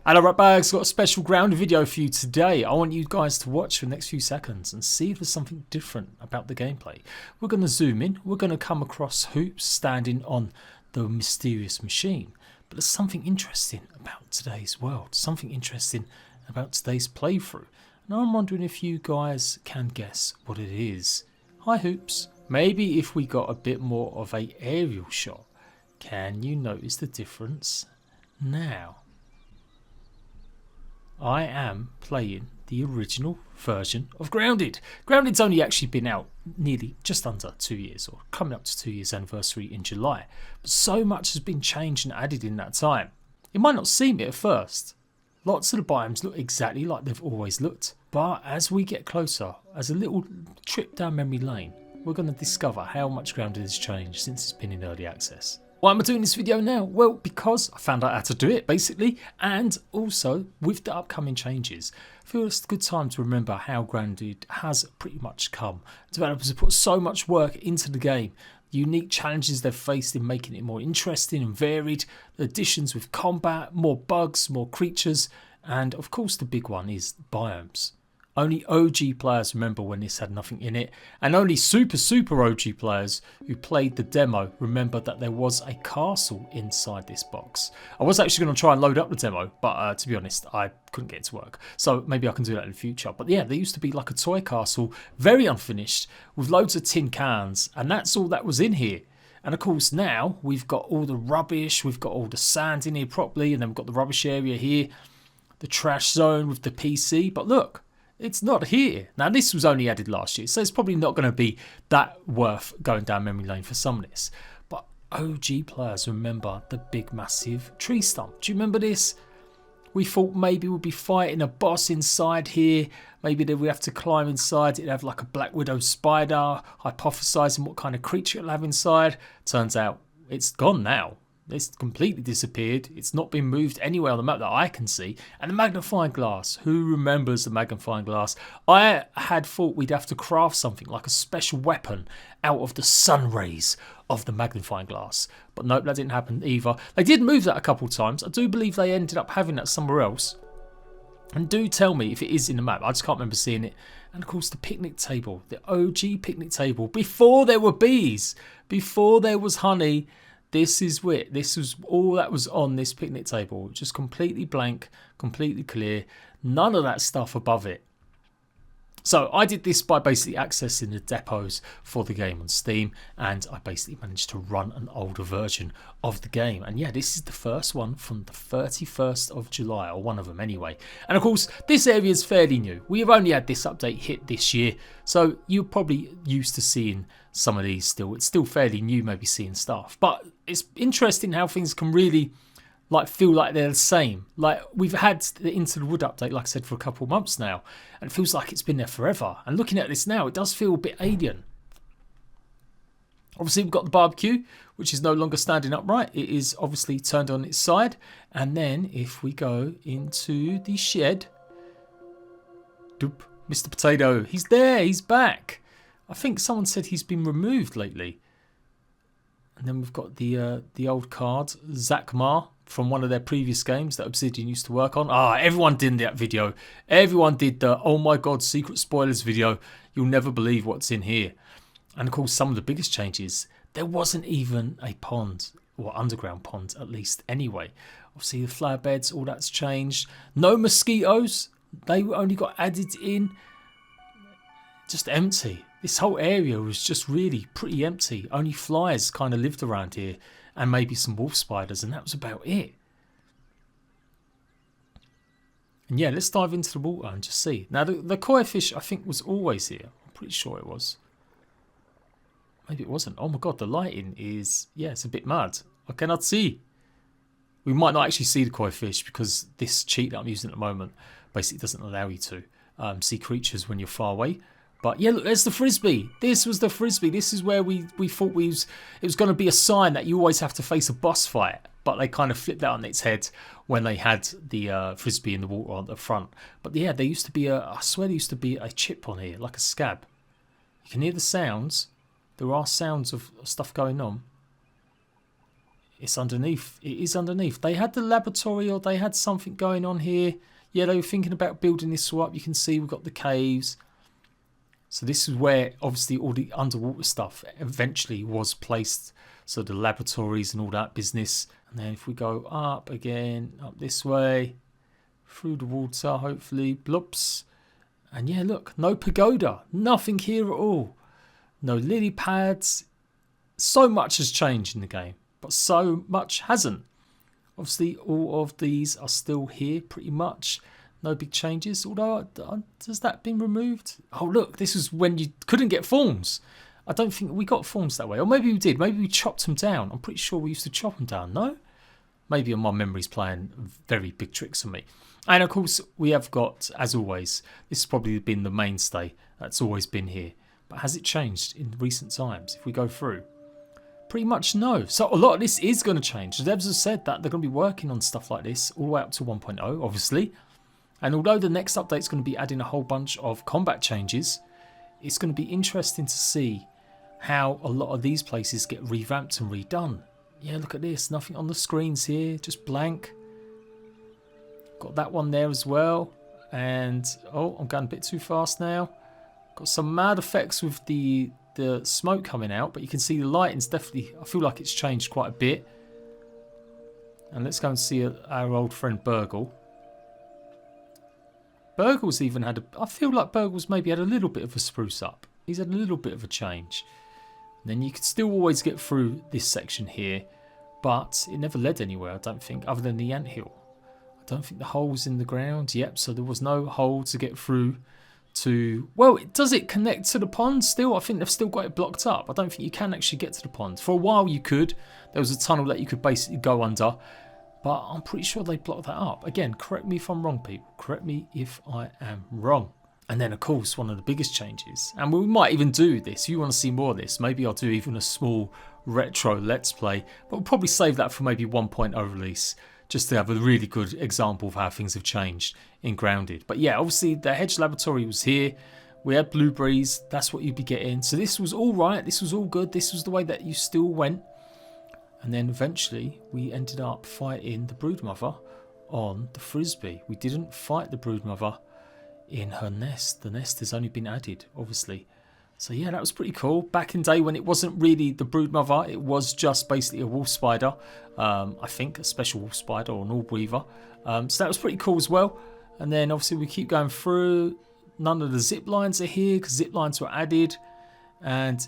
Hello right bags, got a special grounded video for you today. I want you guys to watch for the next few seconds and see if there's something different about the gameplay. We're going to zoom in, we're going to come across Hoops standing on the mysterious machine. But there's something interesting about today's world, something interesting about today's playthrough. And I'm wondering if you guys can guess what it is. Hi Hoops, maybe if we got a bit more of a aerial shot, can you notice the difference now? I am playing the original version of Grounded. Grounded's only actually been out nearly just under 2 years, or coming up to 2 years anniversary in July. But so much has been changed and added in that time. It might not seem it at first. Lots of the biomes look exactly like they've always looked. But as we get closer, as a little trip down memory lane, we're going to discover how much Grounded has changed since it's been in early access. Why am I doing this video now? Well, because I found out how to do it, basically, and also with the upcoming changes. I feel it's a good time to remember how Grounded has pretty much come. Developers have put so much work into the game, the unique challenges they've faced in making it more interesting and varied, the additions with combat, more bugs, more creatures, and of course the big one is biomes. Only OG players remember when this had nothing in it, and only super OG players who played the demo remember that there was a castle inside this box. I was actually going to try and load up the demo, but to be honest, I couldn't get it to work. So maybe I can do that in the future. But yeah, there used to be like a toy castle, very unfinished, with loads of tin cans, and that's all that was in here. And of course now we've got all the rubbish, we've got all the sand in here properly, and then we've got the rubbish area here, the trash zone with the PC. But look, it's not here. Now this was only added last year, so it's probably not going to be that worth going down memory lane for some of this. But OG players remember the big massive tree stump. Do you remember this? We thought maybe we'd be fighting a boss inside here. Maybe that we have to climb inside. It'd have like a black widow spider, hypothesizing what kind of creature it'll have inside. Turns out it's gone now. It's completely disappeared. It's not been moved anywhere on the map that I can see. And the magnifying glass. Who remembers the magnifying glass? I had thought we'd have to craft something like a special weapon out of the sun rays of the magnifying glass. But nope, that didn't happen either. They did move that a couple of times. I do believe they ended up having that somewhere else. And do tell me if it is in the map. I just can't remember seeing it. And of course the picnic table. The OG picnic table. Before there were bees. Before there was honey. This is it. This was all that was on this picnic table. Just completely blank, completely clear. None of that stuff above it. So I did this by basically accessing the depots for the game on Steam, and I basically managed to run an older version of the game. And yeah, this is the first one from the 31st of July, or one of them anyway. And of course, this area is fairly new. We have only had this update hit this year, so you're probably used to seeing some of these still. It's still fairly new, maybe seeing stuff. But it's interesting how things can really feel like they're the same. Like we've had the Into the Wood update, like I said, for a couple of months now, and it feels like it's been there forever. And looking at this now, it does feel a bit alien. Obviously we've got the barbecue, which is no longer standing upright. It is obviously turned on its side. And then if we go into the shed, doop, Mr. Potato, he's there, he's back. I think someone said he's been removed lately. And then we've got the old card, Zach Ma, from one of their previous games that Obsidian used to work on. Everyone did that video. Everyone did the, oh my god, secret spoilers video. You'll never believe what's in here. And of course, some of the biggest changes, there wasn't even a pond, or underground pond at least anyway. Obviously the flower beds, all that's changed. No mosquitoes. They only got added in. Just empty. This whole area was just really pretty empty. Only flies kind of lived around here, and maybe some wolf spiders, and that was about it. And yeah, let's dive into the water and just see. Now the koi fish I think was always here. I'm pretty sure it was. Maybe it wasn't. Oh my god, the lighting is, yeah, it's a bit mad. I cannot see. We might not actually see the koi fish because this cheat that I'm using at the moment basically doesn't allow you to see creatures when you're far away. But yeah, look, there's the frisbee. This was the frisbee. This is where we thought it was going to be a sign that you always have to face a boss fight. But they kind of flipped that on its head when they had the frisbee in the water on the front. But yeah, there used to be I swear there used to be a chip on here, like a scab. You can hear the sounds. There are sounds of stuff going on. It's underneath. It is underneath. They had the laboratory, or they had something going on here. Yeah, they were thinking about building this all up. You can see we've got the caves. So this is where obviously all the underwater stuff eventually was placed. So the laboratories and all that business. And then if we go up again, up this way, through the water, hopefully, bloops. And yeah, look, no pagoda, nothing here at all. No lily pads. So much has changed in the game, but so much hasn't. Obviously, all of these are still here pretty much. No big changes, although has that been removed? Oh look, this is when you couldn't get forms. I don't think we got forms that way, or maybe we did. Maybe we chopped them down. I'm pretty sure we used to chop them down, no? Maybe my memory's playing very big tricks on me. And of course, we have got, as always, this has probably been the mainstay that's always been here. But has it changed in recent times? If we go through, pretty much no. So a lot of this is going to change. The devs have said that they're going to be working on stuff like this all the way up to 1.0, obviously. And although the next update is going to be adding a whole bunch of combat changes, it's going to be interesting to see how a lot of these places get revamped and redone. Yeah, look at this. Nothing on the screens here, just blank. Got that one there as well. And, oh, I'm going a bit too fast now. Got some mad effects with the smoke coming out, but you can see the lighting's definitely, I feel like it's changed quite a bit. And let's go and see our old friend Burgle. Burgle's even had I feel like Burgle's maybe had a little bit of a spruce up. He's had a little bit of a change. And then you could still always get through this section here, but it never led anywhere, I don't think, other than the anthill. I don't think the hole's in the ground. Yep, so there was no hole to get through to... Well, does it connect to the pond still? I think they've still got it blocked up. I don't think you can actually get to the pond. For a while you could. There was a tunnel that you could basically go under. But I'm pretty sure they blocked that up. Again, correct me if I'm wrong, people. Correct me if I am wrong. And then, of course, one of the biggest changes, and we might even do this, if you want to see more of this, maybe I'll do even a small retro Let's Play, but we'll probably save that for maybe 1.0 release, just to have a really good example of how things have changed in Grounded. But yeah, obviously the Hedge Laboratory was here. We had blueberries. That's what you'd be getting. So this was all right. This was all good. This was the way that you still went. And then eventually we ended up fighting the broodmother on the Frisbee. We didn't fight the broodmother in her nest. The nest has only been added, obviously. So yeah, that was pretty cool. Back in day when it wasn't really the broodmother, it was just basically a wolf spider. I think a special wolf spider or an orb weaver. So that was pretty cool as well. And then obviously we keep going through. None of the zip lines are here because zip lines were added. And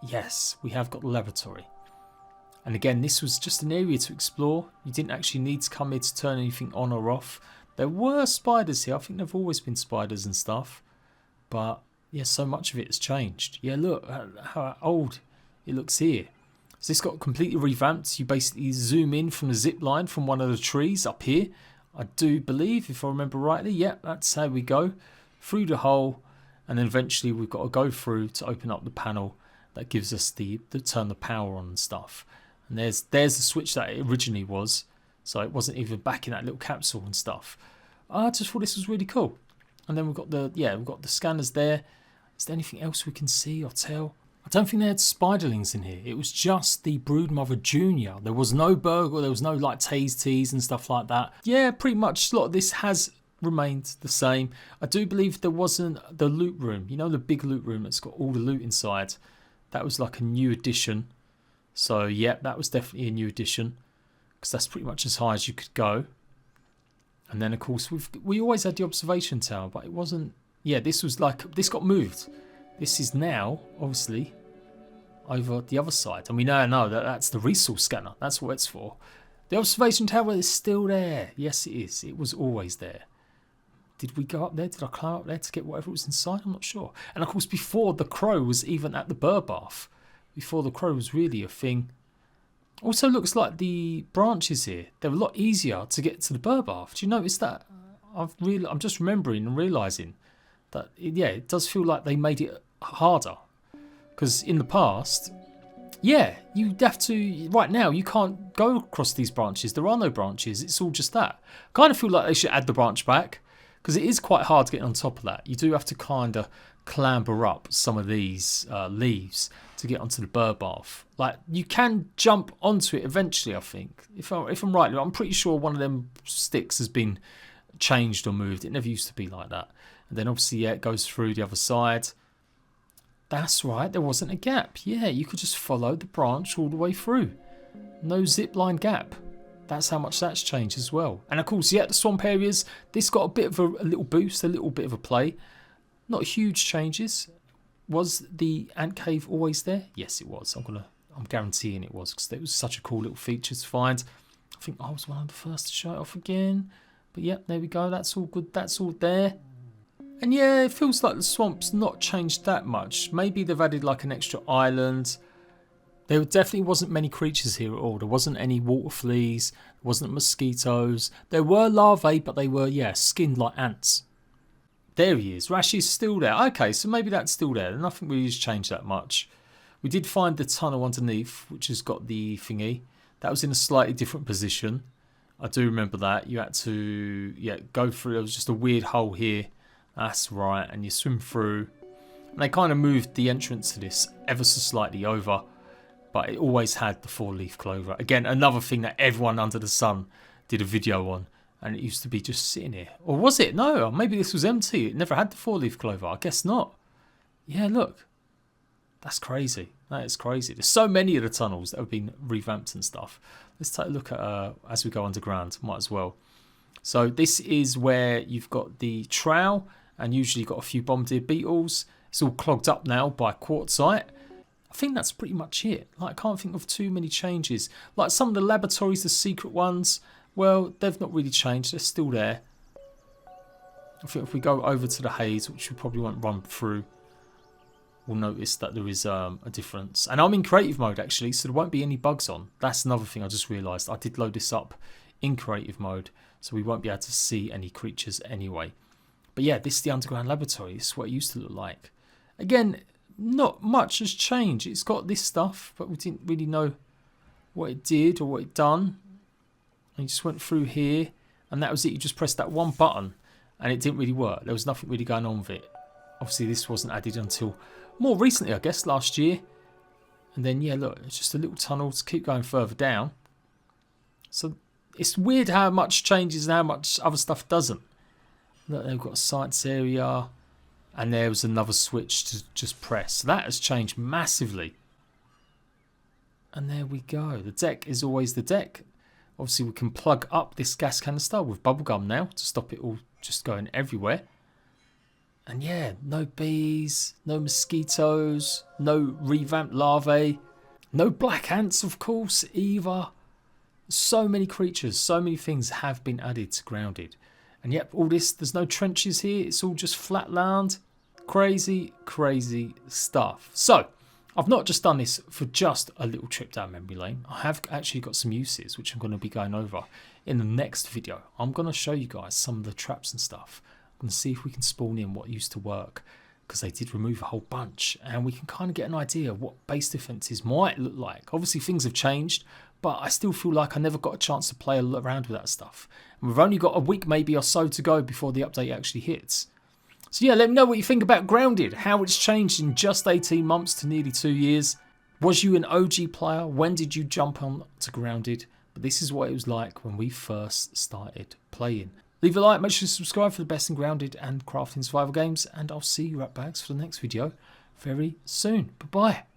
yes, we have got the laboratory. And again, this was just an area to explore. You didn't actually need to come here to turn anything on or off. There were spiders here. I think there have always been spiders and stuff. But yeah, so much of it has changed. Yeah, look how old it looks here. So this got completely revamped. You basically zoom in from the zip line from one of the trees up here. I do believe, if I remember rightly. Yeah, that's how we go. Through the hole. And then eventually we've got to go through to open up the panel that gives us the turn the power on and stuff. And there's the switch that it originally was. So it wasn't even back in that little capsule and stuff. I just thought this was really cool. And then we've got the scanners there. Is there anything else we can see or tell? I don't think they had spiderlings in here. It was just the Broodmother Junior. There was no burgle. There was no like teas and stuff like that. Yeah, pretty much a lot of this has remained the same. I do believe there wasn't the loot room. You know, the big loot room that's got all the loot inside. That was like a new addition. So yeah, that was definitely a new addition because that's pretty much as high as you could go. And then of course we always had the observation tower, but it wasn't. Yeah, this was like this got moved. This is now obviously over the other side, and we now know that that's the resource scanner. That's what it's for. The observation tower is still there. Yes, it is. It was always there. Did we go up there? Did I climb up there to get whatever was inside? I'm not sure. And of course, before the crow was even at the bird bath. Before the crow was really a thing. Also looks like the branches here, they're a lot easier to get to the bird bath. Do you notice that? I'm just remembering and realising that, yeah, it does feel like they made it harder. Because in the past, yeah, you'd have to, right now, you can't go across these branches. There are no branches, it's all just that. Kind of feel like they should add the branch back. Because it is quite hard to get on top of that. You do have to kind of clamber up some of these leaves to get onto the bird bath. Like, you can jump onto it eventually, I think. If I'm right, I'm pretty sure one of them sticks has been changed or moved. It never used to be like that. And then obviously, yeah, it goes through the other side. That's right, there wasn't a gap. Yeah, you could just follow the branch all the way through. No zipline gap. That's how much that's changed as well. And of course, yeah, the swamp areas, this got a bit of a little boost, a little bit of a play. Not huge changes. Was the ant cave always there? Yes, it was. I'm guaranteeing it was, because it was such a cool little feature to find. I think I was one of the first to show it off again. But yeah, there we go. That's all good. That's all there. And yeah, it feels like the swamp's not changed that much. Maybe they've added like an extra island. There definitely wasn't many creatures here at all. There wasn't any water fleas. There wasn't mosquitoes. There were larvae, but they were, yeah, skinned like ants. There he is. Rashi's still there. Okay, so maybe that's still there. Nothing really has changed that much. We did find the tunnel underneath, which has got the thingy. That was in a slightly different position. I do remember that. You had to, yeah, go through. There was just a weird hole here. That's right. And you swim through. And they kind of moved the entrance to this ever so slightly over. But it always had the 4-leaf clover. Again, another thing that everyone under the sun did a video on. And it used to be just sitting here. Or was it? No, maybe this was empty. It never had the 4-leaf clover. I guess not. Yeah, look. That's crazy. That is crazy. There's so many of the tunnels that have been revamped and stuff. Let's take a look at as we go underground. Might as well. So this is where you've got the trowel. And usually you've got a few bombardier beetles. It's all clogged up now by quartzite. I think that's pretty much it. Like, I can't think of too many changes. Like some of the laboratories, the secret ones, well, they've not really changed. They're still there. I think if we go over to the haze, which we probably won't run through, we'll notice that there is a difference. And I'm in creative mode, actually, so there won't be any bugs on. That's another thing I just realised. I did load this up in creative mode, so we won't be able to see any creatures anyway. But yeah, this is the underground laboratory. This is what it used to look like. Again, not much has changed. It's got this stuff, but we didn't really know what it did or what it done. And you just went through here, and that was it. You just pressed that one button, and it didn't really work. There was nothing really going on with it. Obviously, this wasn't added until more recently, I guess, last year. And then, yeah, look, it's just a little tunnel to keep going further down. So it's weird how much changes and how much other stuff doesn't. Look, they've got a science area, and there was another switch to just press. So that has changed massively. And there we go. The deck is always the deck. Obviously, we can plug up this gas canister with bubblegum now to stop it all just going everywhere. And yeah, no bees, no mosquitoes, no revamped larvae, no black ants, of course, either. So many creatures, so many things have been added to Grounded. And yep, all this, there's no trenches here. It's all just flat land. Crazy, crazy stuff. So, I've not just done this for just a little trip down memory lane. I have actually got some uses, which I'm going to be going over in the next video. I'm going to show you guys some of the traps and stuff. I'm going to see if we can spawn in what used to work, because they did remove a whole bunch. And we can kind of get an idea of what base defenses might look like. Obviously, things have changed, but I still feel like I never got a chance to play around with that stuff. And we've only got a week maybe or so to go before the update actually hits. So yeah, let me know what you think about Grounded, how it's changed in just 18 months to nearly 2 years. Was you an OG player? When did you jump on to Grounded? But this is what it was like when we first started playing. Leave a like, make sure to subscribe for the best in Grounded and crafting survival games, and I'll see you at Bags for the next video very soon. Bye-bye.